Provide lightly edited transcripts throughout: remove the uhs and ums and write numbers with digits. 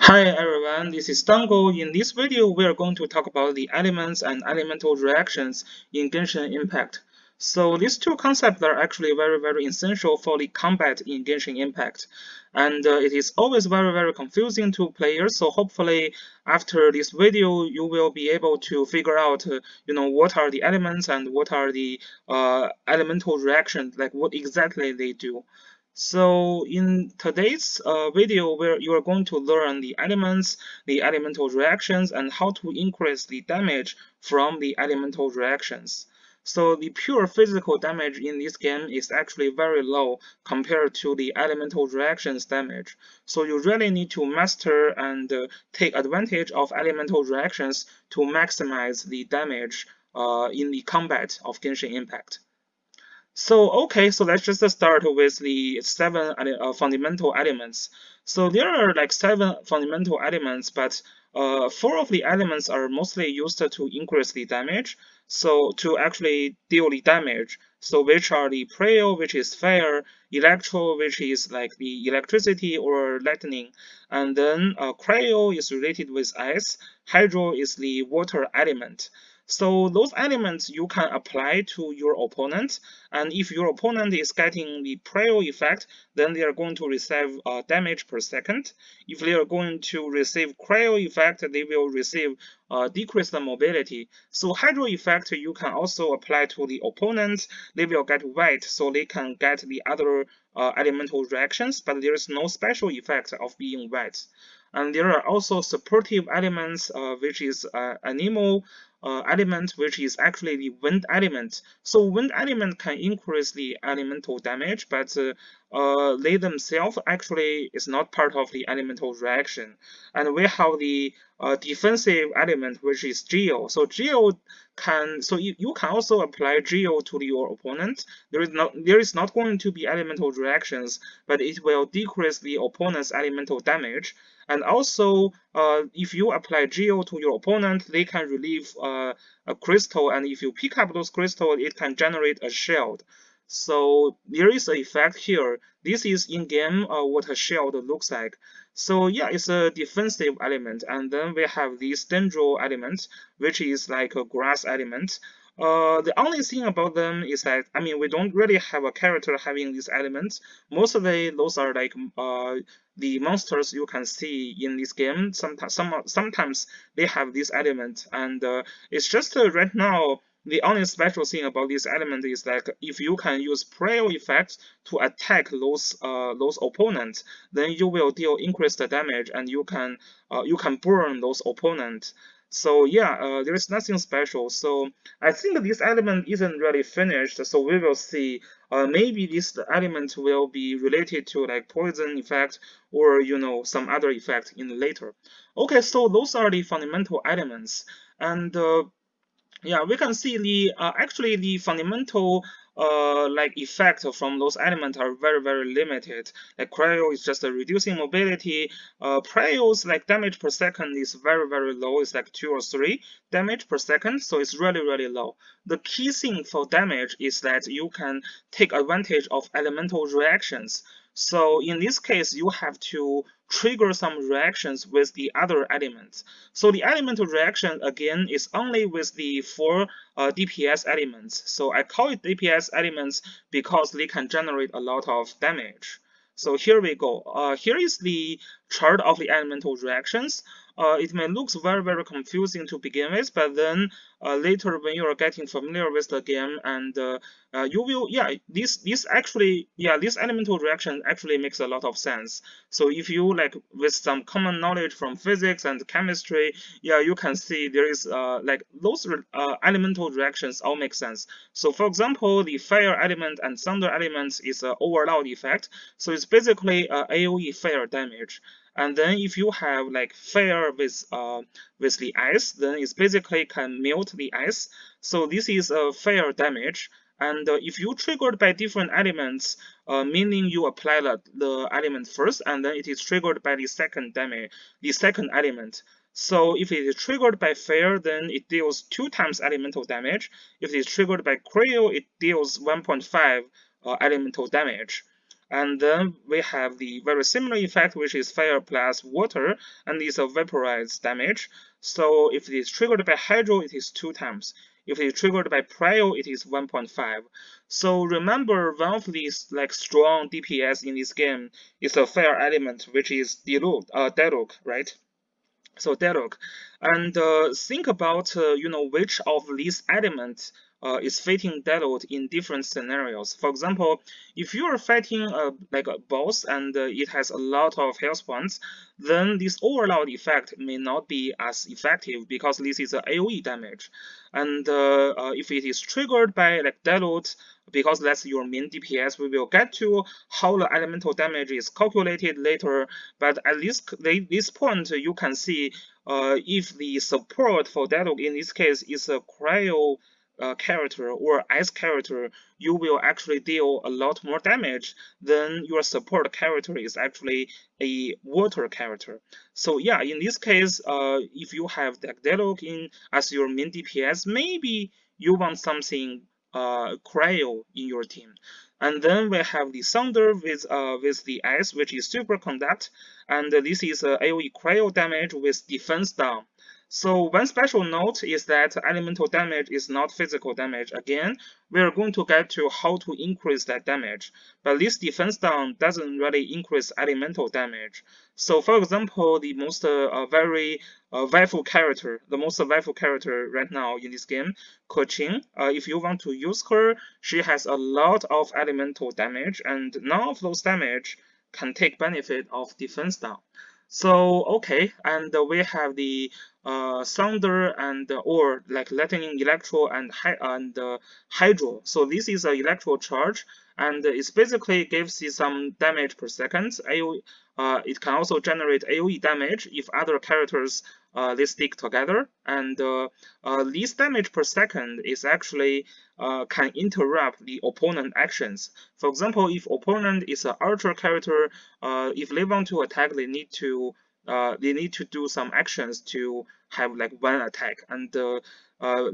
Hi everyone, this is Dango. In this video, we are going to talk about the elements and elemental reactions in Genshin Impact. So these two concepts are actually very essential for the combat in Genshin Impact. And it is always very confusing to players. So hopefully after this video, you will be able to figure out, what are the elements and what are the elemental reactions, like what exactly they do. So in today's video, where you are going to learn the elements, the elemental reactions, and how to increase the damage from the elemental reactions. So the pure physical damage in this game is actually very low compared to the elemental reactions damage. So you really need to master and take advantage of elemental reactions to maximize the damage in the combat of Genshin Impact. So okay, so let's just start with the seven fundamental elements. So there are like seven fundamental elements, but four of the elements are mostly used to increase the damage. So to actually deal the damage. So which are the prio, which is fire, electro, which is like the electricity or lightning, and then cryo is related with ice, hydro is the water element. So those elements you can apply to your opponent, and if your opponent is getting the prio effect, then they are going to receive damage per second. If they are going to receive cryo effect, they will receive decreased mobility. So hydro effect you can also apply to the opponent. They will get wet, so they can get the other elemental reactions, but there is no special effect of being wet. And there are also supportive elements, which is animal element, which is actually the wind element. So wind element can increase the elemental damage, but they themselves actually is not part of the elemental reaction. And we have the defensive element, which is geo. So geo you can also apply geo to your opponent. There is not going to be elemental reactions, but it will decrease the opponent's elemental damage. And also, if you apply geo to your opponent, they can relieve a crystal, and if you pick up those crystals, it can generate a shield. So there is an effect here. This is in game what a shield looks like. So yeah, it's a defensive element, and then we have this dendro element, which is like a grass element. The only thing about them is that, I mean, we don't really have a character having these elements. Mostly those are like the monsters you can see in this game. Sometimes they have this element, and it's just right now. The only special thing about this element is that if you can use prayer effects to attack those opponents, then you will deal increased damage, and you can burn those opponents. So yeah, there is nothing special. So I think this element isn't really finished. So we will see. Maybe this element will be related to like poison effect or some other effect in later. Okay, so those are the fundamental elements, and yeah, we can see the actually the fundamental like effect from those elements are very limited. Like cryo is just reducing mobility. Prio's like damage per second is very low. It's like 2 or 3 damage per second, so it's really low. The key thing for damage is that you can take advantage of elemental reactions. So in this case, you have to trigger some reactions with the other elements. So the elemental reaction again is only with the 4 DPS elements. So I call it DPS elements because they can generate a lot of damage. So here we go. Here is the chart of the elemental reactions. It may look very confusing to begin with, but then later when you are getting familiar with the game, and you will, yeah, this actually, yeah, this elemental reaction actually makes a lot of sense. So if you like with some common knowledge from physics and chemistry, yeah, you can see there is like those elemental reactions all make sense. So for example, the fire element and thunder element is an overload effect. So it's basically AoE fire damage. And then if you have like fire with the ice, then it's basically can melt the ice. So this is a fire damage. And if you triggered by different elements, meaning you apply the element first, and then it is triggered by the second element. So if it is triggered by fire, then it deals 2 times elemental damage. If it is triggered by cryo, it deals 1.5 elemental damage. And then we have the very similar effect, which is fire plus water, and it's a vaporized damage. So if it is triggered by hydro, it is 2 times. If it is triggered by prio, it is 1.5. So remember, one of these like strong DPS in this game is a fire element, which is Dialog, right? So dialogue, and think about which of these elements is fitting dialogue in different scenarios. For example, if you are fighting like a boss and it has a lot of health points, then this overload effect may not be as effective because this is a AOE damage. And if it is triggered by like dialogue, because that's your main DPS, we will get to how the elemental damage is calculated later. But at this point, you can see if the support for dialogue in this case is a cryo character or ice character, you will actually deal a lot more damage than your support character is actually a water character. So yeah, in this case, if you have the dialogue in as your main DPS, maybe you want something cryo in your team. And then we have the Thunder with the ice, which is superconduct, and this is AoE cryo damage with defense down. So one special note is that elemental damage is not physical damage. Again, we are going to get to how to increase that damage, but this defense down doesn't really increase elemental damage. So for example, the most very the most powerful character right now in this game, Keqing, if you want to use her, she has a lot of elemental damage, and none of those damage can take benefit of defense down. So okay, and we have the Thunder and or like Lightning Electro and Hydro. So this is an electro charge, and it basically gives you some damage per second. It can also generate AOE damage if other characters they stick together, and this damage per second is actually can interrupt the opponent actions. For example, if opponent is an archer character, if they want to attack, they need to do some actions to have like one attack, and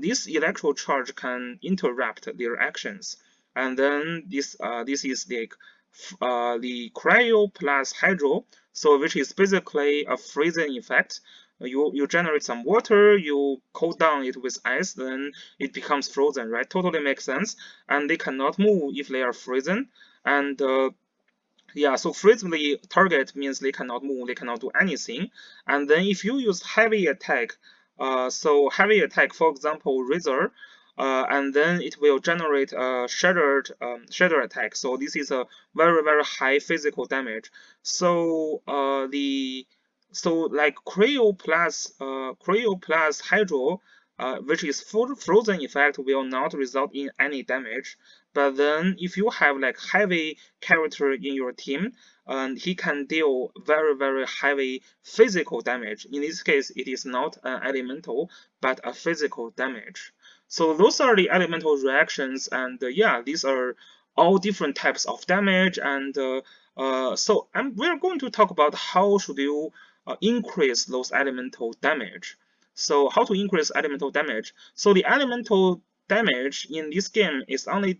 this electro charge can interrupt their actions. And then this is the cryo plus hydro, so which is basically a freezing effect. You generate some water, you cool down it with ice, then it becomes frozen, right? Totally makes sense. And they cannot move if they are frozen. And yeah, so freeze the target means they cannot move, they cannot do anything. And then if you use heavy attack, so heavy attack, for example, Razor, and then it will generate a shatter attack. So this is a very high physical damage. So like Cryo plus Hydro, which is full frozen effect, will not result in any damage. But then if you have like heavy character in your team, and he can deal very heavy physical damage. In this case, it is not an elemental, but a physical damage. So those are the elemental reactions, and yeah, these are all different types of damage. And we're going to talk about how should you increase those elemental damage. So how to increase elemental damage? So the elemental damage in this game is only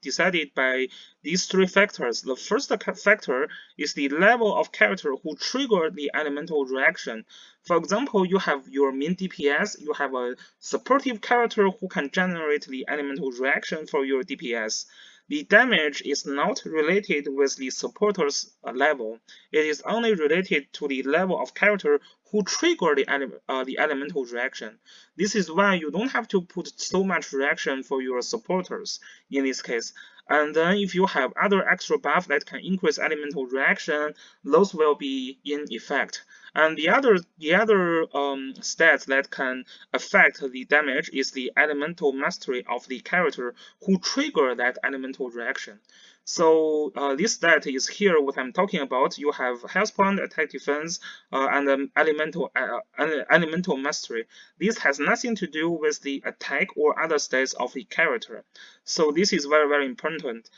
decided by these three factors. The first factor is the level of character who triggered the elemental reaction. For example, you have your main DPS, you have a supportive character who can generate the elemental reaction for your DPS. The damage is not related with the supporter's level. It is only related to the level of character who trigger the elemental reaction. This is why you don't have to put so much reaction for your supporters in this case. And then if you have other extra buff that can increase elemental reaction, those will be in effect. And the other stats that can affect the damage is the elemental mastery of the character who trigger that elemental reaction. So this stat is here what I'm talking about. You have health point, attack defense, and elemental mastery. This has nothing to do with the attack or other stats of the character. So this is very important.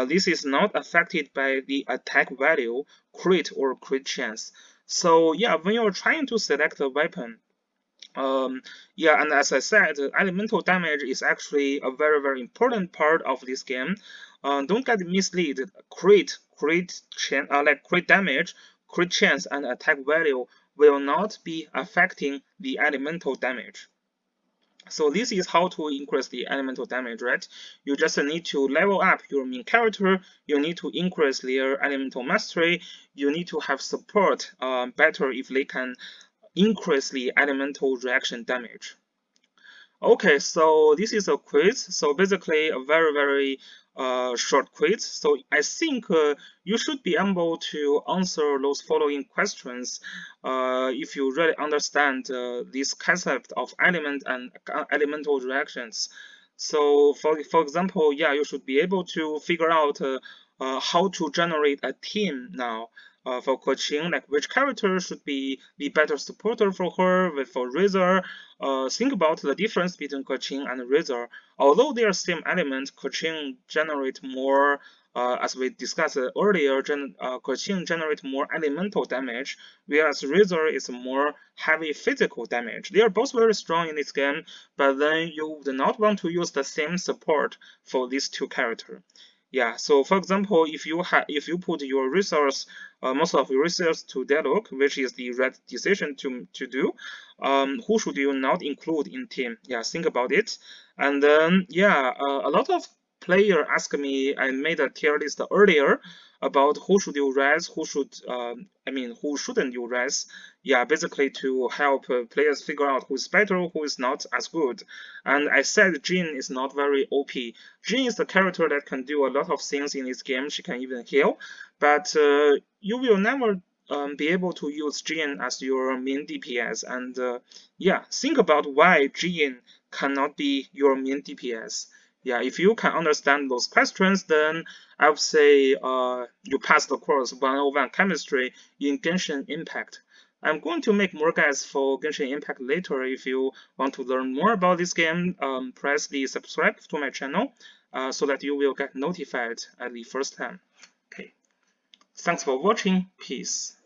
This is not affected by the attack value, crit or crit chance. So yeah, when you're trying to select a weapon, yeah, and as I said, elemental damage is actually a very important part of this game. don't get misled. Crit damage, crit chance, and attack value will not be affecting the elemental damage. So this is how to increase the elemental damage, right? You just need to level up your main character, you need to increase their elemental mastery, you need to have support better if they can increase the elemental reaction damage. Okay, so this is a quiz. So basically a very short quiz. So I think you should be able to answer those following questions if you really understand this concept of element and elemental reactions. So for example, yeah, you should be able to figure out how to generate a team now. For Qing, like which character should be the better supporter for her, for Razor, think about the difference between Qing and Razor. Although they are same element, Qing generate more, as we discussed earlier, Qing generate more elemental damage, whereas Razor is more heavy physical damage. They are both very strong in this game, but then you would not want to use the same support for these two characters. Yeah, so for example, if you put your resource, most of your resource to dialogue, which is the right decision to do, who should you not include in team? Yeah, think about it. And then yeah, a lot of player ask me. I made a tier list earlier about who should you res, who shouldn't you res. Yeah, basically to help players figure out who's better, who is not as good. And I said Jin is not very OP. Jin is the character that can do a lot of things in this game. She can even heal, but you will never be able to use Jin as your main DPS. And yeah, think about why Jin cannot be your main DPS. Yeah, if you can understand those questions, then I would say you pass the course 101 Chemistry in Genshin Impact. I'm going to make more guides for Genshin Impact later. If you want to learn more about this game, press the subscribe to my channel so that you will get notified at the first time. Okay, thanks for watching. Peace.